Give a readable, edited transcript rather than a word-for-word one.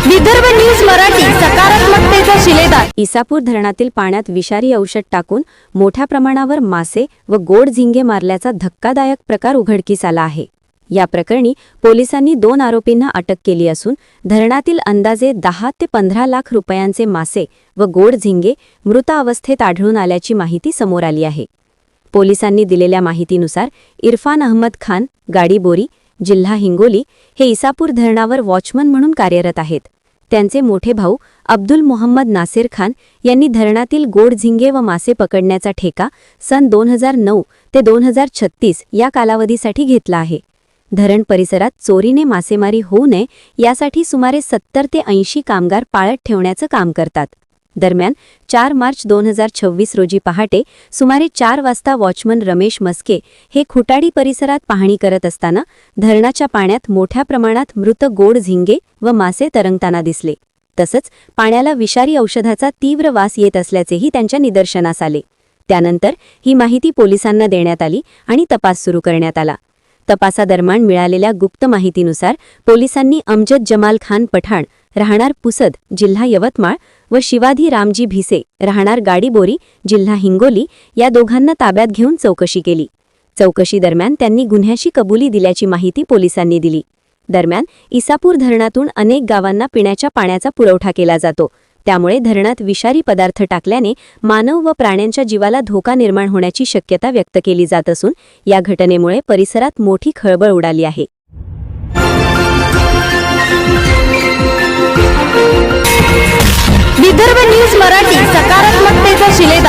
Vidarbha news Marathi, सकारात्मकतेचा शिलेदार। इसापूर धरणातील पाण्यात विषारी औषध टाकून मोठ्या प्रमाणावर मासे व गोड झिंगे मारल्याचा धक्कादायक प्रकार उघडकीस आला आहे। या प्रकरणी पोलिसांनी 2 आरोपींना अटक केली असून धरणातील अंदाजे 10 ते 15 लाख रुपयांचे मासे व गोड झिंगे मृत अवस्थेत आढळून आल्याची माहिती समोर आली आहे। पोलिसांनी दिलेल्या माहितीनुसार इरफान अहमद खान, गाडीबोरी, जिल्हा हिंगोली हे इसापूर धरणावर वॉचमन म्हणून कार्यरत आहेत। त्यांचे मोठे भाऊ अब्दुल मोहम्मद नासिर खान यांनी धरणातील गोड झिंगे व मासे पकडण्याचा ठेका सन 2009 ते 2036 या कालावधीसाठी घेतला आहे। धरण परिसरात चोरीने मासेमारी होऊ नये यासाठी सुमारे 70 ते 80 कामगार पाळत ठेवण्याचं काम करतात। दरम्यान 4 मार्च 2026 रोजी पहाटे सुमारे 4 वाजता वॉचमन रमेश मस्के हे खुटाडी परिसरात पाहणी करत असताना धरणाच्या पाण्यात मोठ्या प्रमाणात मृत गोड झिंगे व मासे तरंगताना दिसले। तसंच पाण्याला विषारी औषधाचा तीव्र वास येत असल्याचेही त्यांच्या निदर्शनास आले। त्यानंतर ही माहिती पोलिसांना देण्यात आली आणि तपास सुरू करण्यात आला। तपासादरम्यान मिळालेल्या गुप्त माहितीनुसार पोलिसांनी अमजद जमाल खान पठाण, राहणार पुसद, जिल्हा यवतमाळ व शिवाधी रामजी भिसे, राहणार गाडीबोरी, जिल्हा हिंगोली या दोघांना ताब्यात घेऊन चौकशी केली। चौकशी दरम्यान त्यांनी गुन्ह्याची कबुली दिल्याची माहिती पोलिसांनी दिली। दरम्यान इसापूर धरणातून अनेक गावांना पिण्याच्या पाण्याचा पुरवठा केला जातो, त्यामुळे धरणात विषारी पदार्थ टाकल्याने मानव व प्राण्यांच्या जीवाला धोका निर्माण होण्याची शक्यता व्यक्त केली जात असून या घटनेमुळे परिसरात मोठी खळबळ उडाली आहे। विदर्भ न्यूज मराठी, सकारात्मकतेचा शिलेदार।